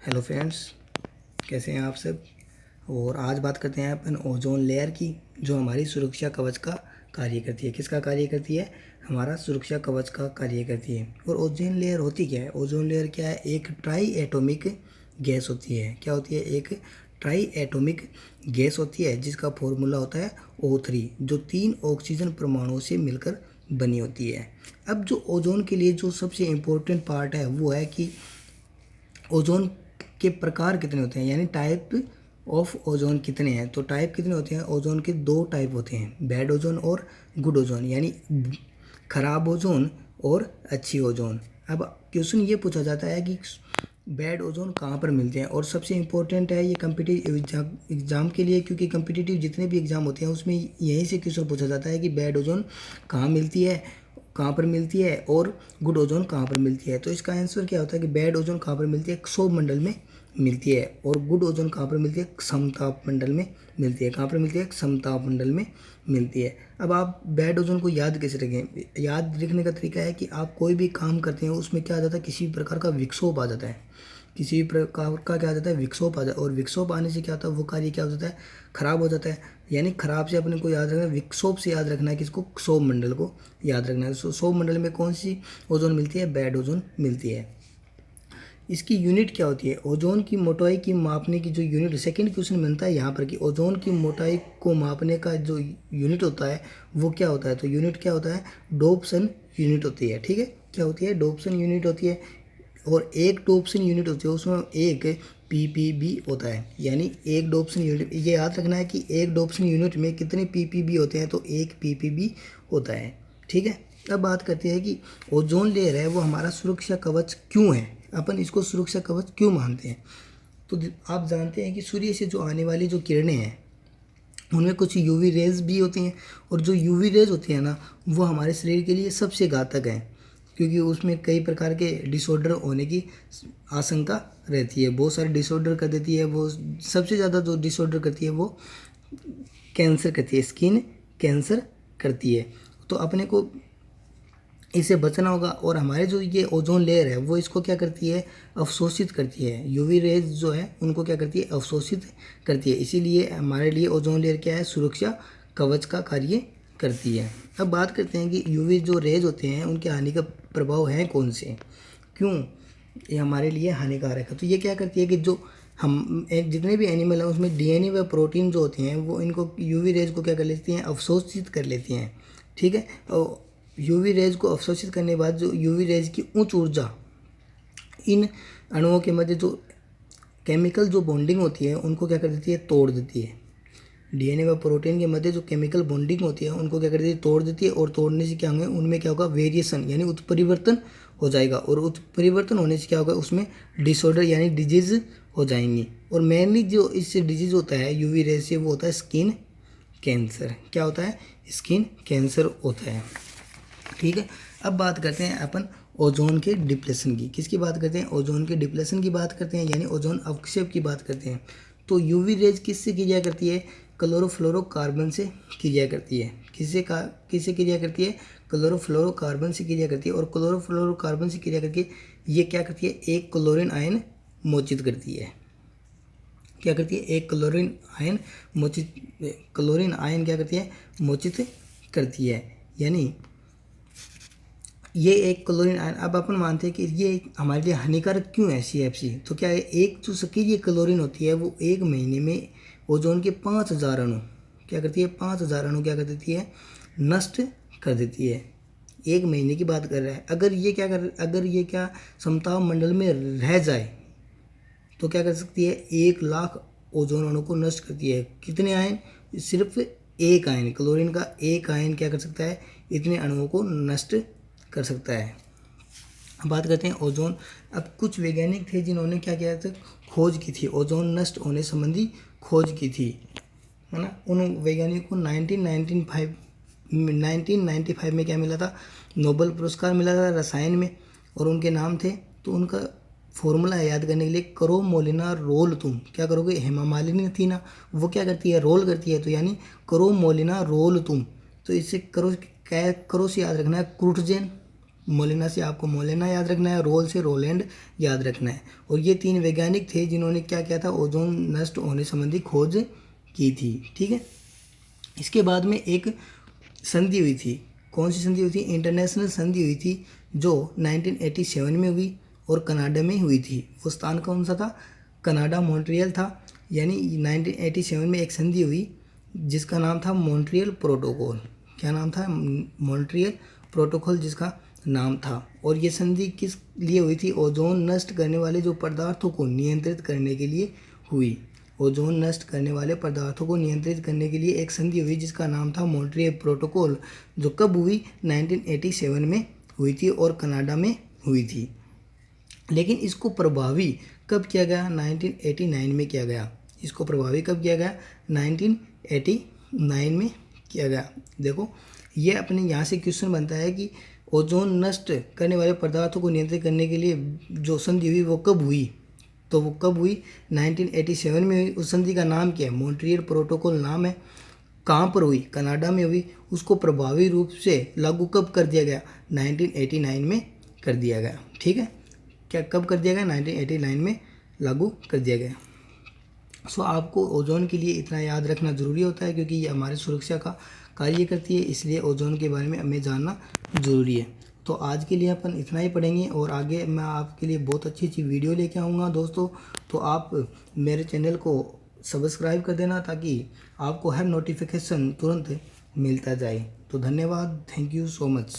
Hello friends, कैसे हैं आप सब। और आज बात करते हैं अपन ओजोन लेयर की, जो हमारी सुरक्षा कवच का कार्य करती है। किसका कार्य करती है? हमारा सुरक्षा कवच का कार्य करती है। और ओजोन लेयर होती क्या है? ओजोन लेयर क्या है? एक ट्राई एटॉमिक गैस होती है। क्या होती है? एक ट्राई एटॉमिक गैस होती है जिसका फॉर्मूला होता है O3, जो 3 ऑक्सीजन परमाणुओं से मिलकर बनी होती है। अब जो ओजोन के लिए जो सबसे इम्पोर्टेंट पार्ट है वो है कि ओजोन के प्रकार कितने होते हैं, यानी टाइप ऑफ ओजोन कितने हैं। तो टाइप कितने होते हैं? ओजोन के 2 टाइप होते हैं, बैड ओजोन और गुड ओजोन, यानी खराब ओजोन और अच्छी ओजोन। अब क्वेश्चन ये पूछा जाता है कि बैड ओजोन कहाँ पर मिलते हैं। और सबसे इम्पोर्टेंट है ये कम्पिटिटिव एग्जाम के लिए, क्योंकि कम्पिटिटिव जितने भी एग्जाम होते हैं उसमें यहीं से क्वेश्चन पूछा जाता है कि बैड ओजोन कहाँ मिलती है, कहाँ पर मिलती है, और गुड ओजोन कहाँ पर मिलती है। तो इसका आंसर क्या होता है कि बैड ओजोन कहाँ पर मिलती है? क्षोभ मंडल में मिलती है। और गुड ओजोन कहाँ पर मिलती है? समताप मंडल में मिलती है। कहाँ पर मिलती है? समताप मंडल में मिलती है। अब आप बैड ओजोन को याद कैसे रखें? याद रखने का तरीका है कि आप कोई भी काम करते हैं उसमें क्या आ जाता है, किसी प्रकार का विक्षोभ आ जाता है। किसी प्रकार का क्या आ जाता है? विक्षोभ आ जाता है। और विक्षोभ आने से क्या होता है? वो कार्य क्या हो जाता है? खराब हो जाता है। यानी खराब से अपने को याद रखना है, विक्षोभ से याद रखना है किसको? क्षोभ मंडल को याद रखना है। क्षोभ मंडल में कौन सी ओजोन मिलती है? बैड ओजोन मिलती है। इसकी यूनिट क्या होती है? ओजोन की मोटाई की मापने की जो यूनिट, सेकंड क्वेश्चन बनता है यहाँ पर कि ओजोन की मोटाई को मापने का जो यूनिट होता है वो क्या होता है? तो यूनिट क्या होता है? डोप्सन यूनिट होती है। ठीक है, क्या होती है? डोप्सन यूनिट होती है। और एक डोप्सन यूनिट होती है उसमें एक पीपीबी होता है। यानी एक डोप्सन यूनिट, ये याद रखना है कि एक डोप्सन यूनिट में कितने पीपीबी होते हैं? तो एक पीपीबी होता है। ठीक है, अब बात करते हैं कि ओजोन लेयर है वो हमारा सुरक्षा कवच क्यों है, अपन इसको सुरक्षा कवच क्यों मानते हैं। तो आप जानते हैं कि सूर्य से जो आने वाली जो किरणें हैं उनमें कुछ यूवी रेज भी होती हैं। और जो यूवी रेज होती हैं ना, वो हमारे शरीर के लिए सबसे घातक हैं, क्योंकि उसमें कई प्रकार के डिसऑर्डर होने की आशंका रहती है। बहुत सारे डिसऑर्डर कर देती है वो। सबसे ज़्यादा जो डिसऑर्डर करती है वो कैंसर करती है, स्किन कैंसर करती है। तो अपने को इससे बचना होगा। और हमारे जो ये ओजोन लेयर है वो इसको क्या करती है? अवशोषित करती है। यूवी रेज जो है उनको क्या करती है? अवशोषित करती है। इसीलिए हमारे लिए ओजोन लेयर क्या है? सुरक्षा कवच का कार्य करती है। अब बात करते हैं कि यूवी जो रेज होते हैं उनके हानि का प्रभाव है कौन से, क्यों ये हमारे लिए हानिकारक है। तो ये क्या करती है कि जो हम जितने भी एनिमल हैं उसमें डीएनए व प्रोटीन जो होते हैं वो इनको यूवी रेज को क्या कर लेती हैं? अवशोषित कर लेती हैं। ठीक है, और यूवी रेज को अवशोषित करने के बाद जो यूवी रेज की उच्च ऊर्जा इन अणुओं के मध्य जो केमिकल जो बॉन्डिंग होती है उनको क्या कर देती है? तोड़ देती है। डीएनए व प्रोटीन के मध्य जो केमिकल बॉन्डिंग होती है उनको क्या कर देती है? तोड़ देती है। और तोड़ने से क्या होंगे? उनमें क्या होगा? वेरिएशन, यानी उत्परिवर्तन हो जाएगा। और उत्परिवर्तन होने से क्या होगा? उसमें डिसऑर्डर यानी डिजीज हो जाएंगी। और मेनली जो इससे डिजीज होता है यूवी रेज से वो होता है स्किन कैंसर। क्या होता है? स्किन कैंसर होता है। ठीक है, अब बात करते हैं अपन ओजोन के डिप्लेशन की। किसकी बात करते हैं? ओजोन के डिप्लेशन की बात करते हैं, यानी ओजोन अवक्षेप की बात करते हैं। तो यूवी रेज किससे क्रिया करती है? क्लोरोफ्लोरोकार्बन से क्रिया करती है। किससे क्रिया करती है? क्लोरोफ्लोरोकार्बन से क्रिया करती है। और क्लोरोफ्लोरोकार्बन से क्रिया करके ये क्या करती है? एक क्लोरीन आयन मोचित करती है। क्या करती है? एक क्लोरीन आयन क्या करती है? मोचित करती है। यानी ये एक क्लोरीन आयन। अब अपन मानते हैं कि ये हमारे लिए हानिकारक क्यों है CFC। तो क्या है? एक जो सक्रिय क्लोरीन होती है वो एक महीने में ओजोन के 5000 अणु क्या करती है? 5000 अणु क्या कर देती है? नष्ट कर देती है। एक महीने की बात कर रहा है। अगर ये क्या समताप मंडल में रह जाए तो क्या कर सकती है? 1 लाख ओजोन अणु को नष्ट करती है। कितने आयन? सिर्फ एक आयन, क्लोरीन का एक आयन क्या कर सकता है? इतने अणुओं को नष्ट कर सकता है। बात करते हैं ओजोन। अब कुछ वैज्ञानिक थे जिन्होंने क्या किया था? खोज की थी, ओजोन नष्ट होने संबंधी खोज की थी, है ना। उन वैज्ञानिकों को 1995 में क्या मिला था? नोबेल पुरस्कार मिला था रसायन में। और उनके नाम थे, तो उनका फॉर्मूला है याद करने के लिए, करो मोलिना रोल। तुम क्या करोगे? हेमा मालिनी थी ना, वो क्या करती है? रोल करती है। तो यानी करो मोलिना रोल तुम। तो इससे करो क्या? करो से याद रखना है क्रूटजेन मोलेना से आपको मोलेना याद रखना है, रोल से रोलैंड याद रखना है। और ये 3 वैज्ञानिक थे जिन्होंने क्या किया था, ओजोन नष्ट होने संबंधी खोज की थी। ठीक है, इसके बाद में एक संधि हुई थी। कौन सी संधि हुई थी? इंटरनेशनल संधि हुई थी जो 1987 में हुई और कनाडा में हुई थी। वो स्थान कौन सा था? कनाडा, मॉन्ट्रियल था। यानी 1987 में एक संधि हुई जिसका नाम था मॉन्ट्रियल प्रोटोकॉल। क्या नाम था? मॉन्ट्रियल प्रोटोकॉल जिसका नाम था। और ये संधि किस लिए हुई थी? ओजोन नष्ट करने वाले जो पदार्थों को नियंत्रित करने के लिए हुई। ओजोन नष्ट करने वाले पदार्थों को नियंत्रित करने के लिए एक संधि हुई जिसका नाम था मॉन्ट्रियल प्रोटोकॉल, जो कब हुई? 1987 में हुई थी और कनाडा में हुई थी। लेकिन इसको प्रभावी कब किया गया? 1989 में किया गया। इसको प्रभावी कब किया गया? 1989 में किया गया। देखो, ये अपने यहाँ से क्वेश्चन बनता है कि ओजोन नष्ट करने वाले पदार्थों को नियंत्रित करने के लिए जो संधि हुई वो कब हुई? तो वो कब हुई? 1987 में हुई। उस संधि का नाम क्या है? मॉन्ट्रियल प्रोटोकॉल नाम है। कहाँ पर हुई? कनाडा में हुई। उसको प्रभावी रूप से लागू कब कर दिया गया? 1989 में कर दिया गया। ठीक है, क्या कब कर दिया गया? 1989 में लागू कर दिया गया। सो आपको ओजोन के लिए इतना याद रखना ज़रूरी होता है क्योंकि ये हमारी सुरक्षा का कार्य करती है, इसलिए ओजोन के बारे में हमें जानना ज़रूरी है। तो आज के लिए अपन इतना ही पढ़ेंगे और आगे मैं आपके लिए बहुत अच्छी अच्छी वीडियो लेके आऊँगा दोस्तों। तो आप मेरे चैनल को सब्सक्राइब कर देना ताकि आपको हर नोटिफिकेशन तुरंत मिलता जाए। तो धन्यवाद, थैंक यू सो मच।